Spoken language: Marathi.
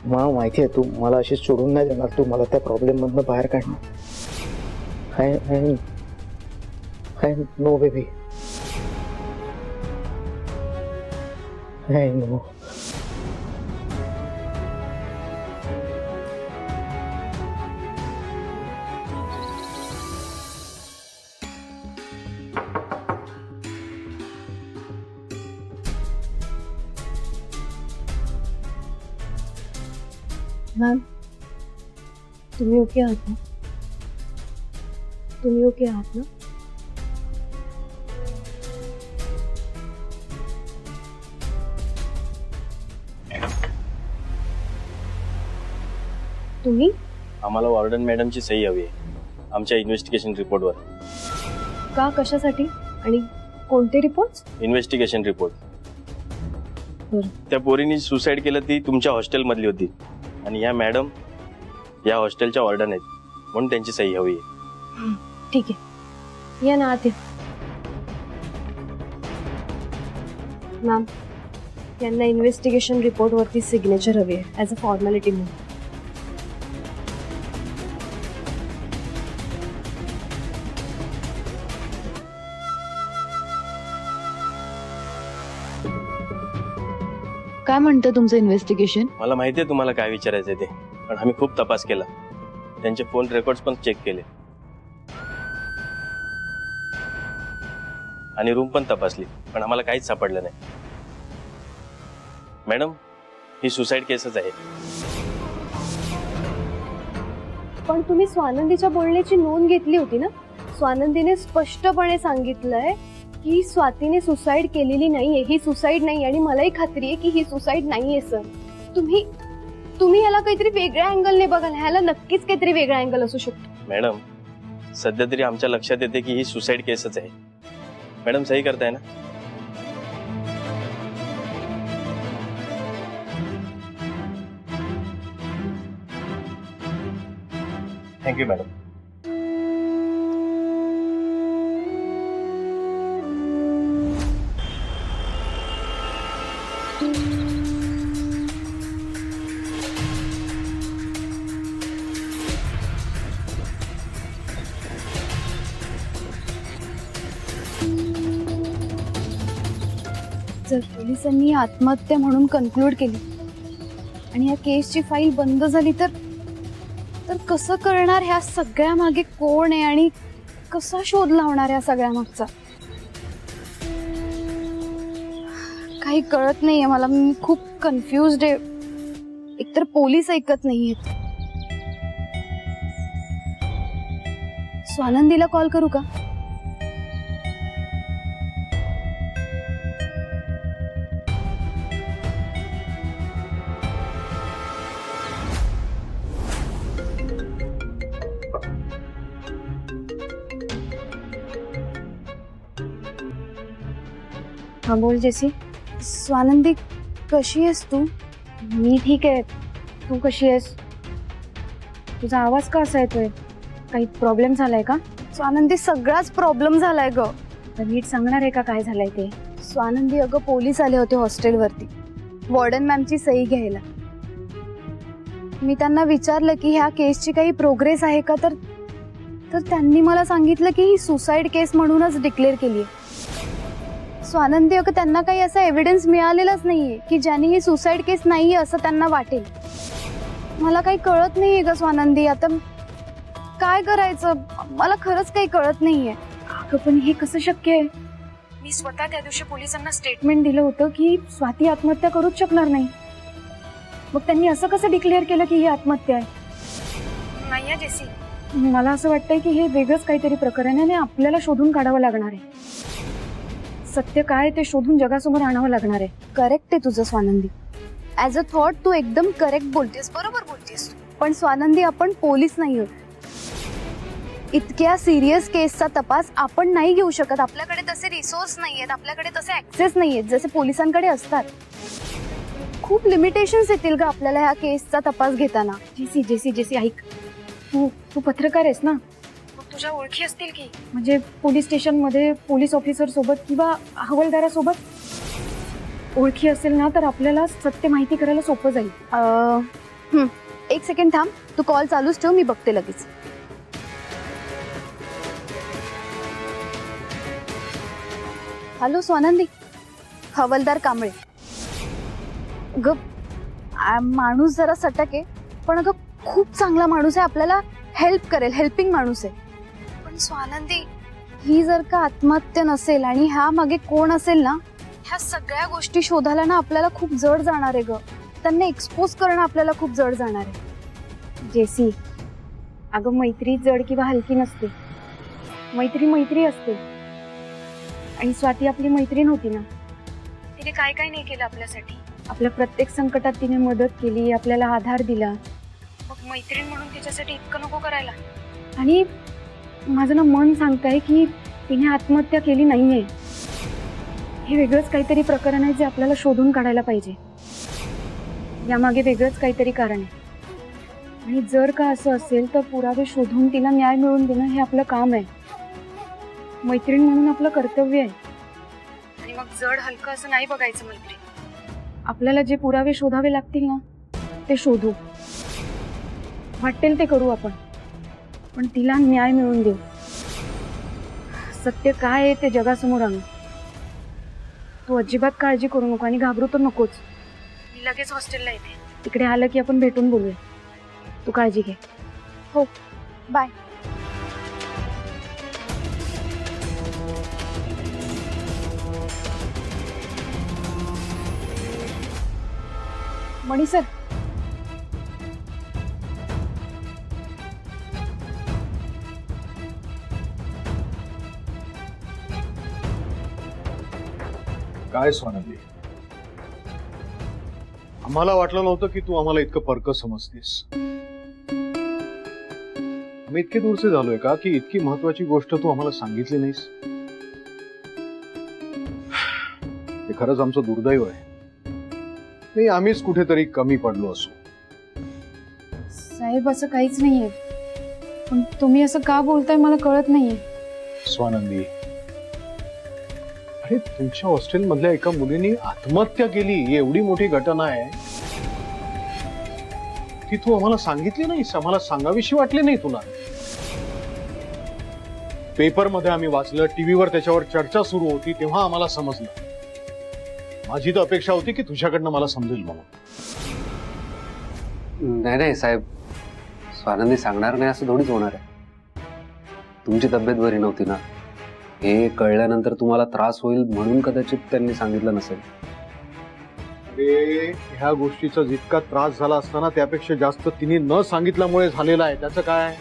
मला माहिती आहे तू मला अशी सोडून नाही देणार, तू मला त्या प्रॉब्लेम मधनं बाहेर काढणार. I know baby. I know. Ma'am, तुम्ही ओके आहात ना? तुम्ही ओके आहात ना? तुम्ही आम्हाला वॉर्डन मॅडमची सही हवी आहे आमच्या इन्व्हेस्टिगेशन रिपोर्टवर. का, कशासाठी आणि कोणते रिपोर्ट्स? Investigation report. बरं. त्या पोरीने सुसाईड केलं ती तुमच्या हॉस्टेलमधली होती आणि या मॅडम या हॉस्टेलच्या वॉर्डन आहेत म्हणून त्यांची सही हवी आहे. ठीक आहे, या ना आत या. मॅम, यांना इन्व्हेस्टिगेशन रिपोर्टवरती सिग्नेचर हवी आहे ॲज अ फॉर्मॅलिटी म्हणून. काय म्हणतं तुमचं इन्व्हेस्टिगेशन? मला माहिती आहे तुम्हाला काय विचारायचं ते, पण आम्ही खूप तपास केला, त्यांचे फोन रेकॉर्ड्स पण चेक केले आणि रूम पण तपासली, पण आम्हाला काहीच सापडलं नाही. मॅडम, ही सुसाईड केसच आहे. पण तुम्ही स्वानंदीच्या बोलण्याची नोंद घेतली होती ना? स्वानंदीने स्पष्टपणे सांगितलंय की स्वातीने सुसाईड केलेली नाहीये, ही सुसाईड नाही, आणि मलाही खात्री आहे की ही सुसाईड नाहीये. सर, तुम्ही याला काहीतरी वेगळ्या अँगलने बघाल, ह्याला नक्कीच काहीतरी वेगळा अँगल असू शकतो. मॅडम, सध्या तरी आमच्या लक्षात येते की ही सुसाईड केसच आहे. मॅडम, सही करताय ना? Thank you madam. जर पोलिसांनी आत्महत्या म्हणून कन्क्लूड केली आणि या केसची फाईल बंद झाली तर कसं करणार? ह्या सगळ्या मागे कोण आहे आणि कसा शोध लावणार या सगळ्या मागचा? काही कळत नाहीये मला. मी खूप कन्फ्युज्ड आहे. एकतर पोलीस ऐकत नाहीयेत. स्वानंदीला कॉल करू का? हा बोल जेसी. स्वानंदी, कशी आहेस तू? मी ठीक आहे. तू कशी आहेस? तुझा आवाज का असा येतोय? काही प्रॉब्लेम झालाय का? स्वानंदी, सगळाच प्रॉब्लेम झालाय ग. तर नीट सांगणार आहे का काय झालंय ते? स्वानंदी, अगं पोलीस आले होते हॉस्टेलवरती वॉर्डन मॅमची सही घ्यायला. मी त्यांना विचारलं की ह्या केसची काही प्रोग्रेस आहे का, तर त्यांनी मला सांगितलं की ही सुसाईड केस म्हणूनच डिक्लेअर केली आहे. स्वानंदी, अगं त्यांना काही असा एव्हिडन्स मिळालेलाच नाहीये की ज्याने ही सुसाईड केस नाहीये असं त्यांना वाटेल. मला काही कळत नाहीये ग स्वानंदी, आता काय करायचं मला खरंच काही कळत नाहीये. अगं पण हे कसं शक्य आहे? मी स्वतः त्या दिवशी पोलिसांना स्टेटमेंट दिलं होतं की स्वाती आत्महत्या करूच शकणार नाही. मग त्यांनी असं कसं डिक्लेअर केलं की ही आत्महत्या आहे? नाही जेसी, मला असं वाटतंय की हे वेगळंच काहीतरी प्रकरण आहे आणि आपल्याला शोधून काढावं लागणार आहे. सत्य काय ते शोधून जगासमोर आणावं लागणार आहे. करेक्ट आहे तुझं स्वानंदी. ऍज अ थॉट तू एकदम करेक्ट बोलतेस, बरोबर बोलतेस. पण स्वानंदी, आपण पोलीस नाही आहोत. इतक्या सिरियस केसचा तपास आपण नाही घेऊ शकत. आपल्याकडे तसे रिसोर्स नाहीयेत, आपल्याकडे तसे ऍक्सेस नाहीयेत जसे पोलिसांकडे असतात. खूप लिमिटेशन्स येतील ग आपल्याला ह्या केसचा तपास घेताना. जेसी ऐक, तू पत्रकार आहेस ना, तुझ्या ओळखी असतील की, म्हणजे पोलीस स्टेशन मध्ये पोलीस ऑफिसर सोबत किंवा हवालदारासोबत ओळखी असेल ना, तर आपल्याला सत्य माहिती करायला सोपं जाईल. एक सेकंड थांब, तू कॉल चालूच ठेव, मी बघते लगेच. हॅलो स्वानंदी, हवलदार कांबळे. ग माणूस जरा सटक आहे, पण अगं खूप चांगला माणूस आहे, आपल्याला हेल्प करेल, हेल्पिंग माणूस आहे. पण स्वानंदी, ही जर का आत्महत्या नसेल आणि ह्या मागे कोण असेल ना, ह्या सगळ्या गोष्टी शोधायला ना आपल्याला खूप जड जाणार आहे ग. त्यांना एक्सपोज करणं आपल्याला खूप जड जाणार आहे. जेसी, अगं मैत्री जड किंवा हलकी नसते. मैत्री मैत्री असते. आणि स्वाती आपली मैत्रीण होती ना, तिने काय काय नाही केलं आपल्यासाठी. आपल्या प्रत्येक संकटात तिने मदत केली, आपल्याला आधार दिला. मग मैत्रीण म्हणून तिच्यासाठी इतकं नको करायला. आणि माझं ना मन सांगतंय की तिने आत्महत्या केली नाहीये. हे वेगळंच काहीतरी प्रकरण आहे जे आपल्याला शोधून काढायला पाहिजे. यामागे वेगळंच काहीतरी कारण आहे. आणि जर का असं असेल तर पुरावे शोधून तिला न्याय मिळवून देणं हे आपलं काम आहे. मैत्रीण म्हणून आपलं कर्तव्य आहे. आणि मग जड हलकं असं नाही बघायचं मैत्रीण. आपल्याला जे पुरावे शोधावे लागतील ना, ते शोधू. वाटेल ते करू आपण, पण तिला न्याय मिळवून देऊ. सत्य काय आहे ते जगासमोर आणू. तू अजिबात काळजी करू नको आणि घाबरू तर नकोच. मी लगेच हॉस्टेलला येते. तिकडे आलं की आपण भेटून बोलूया. तू काळजी घे. हो, बाय. मणी सर, काय स्वानंदी, आम्हाला वाटलं नव्हतं की तू आम्हाला इतकं परक समजतेस. आम्ही इतके दूरचे झालोय का की इतकी महत्वाची गोष्ट तू आम्हाला सांगितली नाहीस. हे खरंच आमचं दुर्दैव आहे. नाही, आम्हीच कुठेतरी कमी पडलो असू. साहेब असं काहीच नाहीये, पण तुम्ही असं का बोलताय मला कळत नाहीये. स्वानंदी, अरे तुमच्या हॉस्टेल मधल्या एका मुलीने आत्महत्या केली, ही एवढी मोठी घटना आहे, ती तू आम्हाला सांगितली नाहीस. आम्हाला सांगावीशी वाटली नाही तुला. पेपर मध्ये आम्ही वाचलं, टीव्हीवर त्याच्यावर चर्चा सुरू होती, तेव्हा आम्हाला समजलं. माझी तर अपेक्षा होती की तुझ्याकडनं मला समजेल म्हणून. नाही नाही साहेब, स्वानंदी सांगणार नाही असं थोडीच होणार आहे. तुमची तब्येत बरी नव्हती ना, हे कळल्यानंतर तुम्हाला त्रास होईल म्हणून कदाचित त्यांनी सांगितलं नसेल. अरे ह्या गोष्टीचा जितका त्रास झाला असताना त्यापेक्षा जास्त तिने न सांगितल्यामुळे झालेला आहे. त्याचं काय?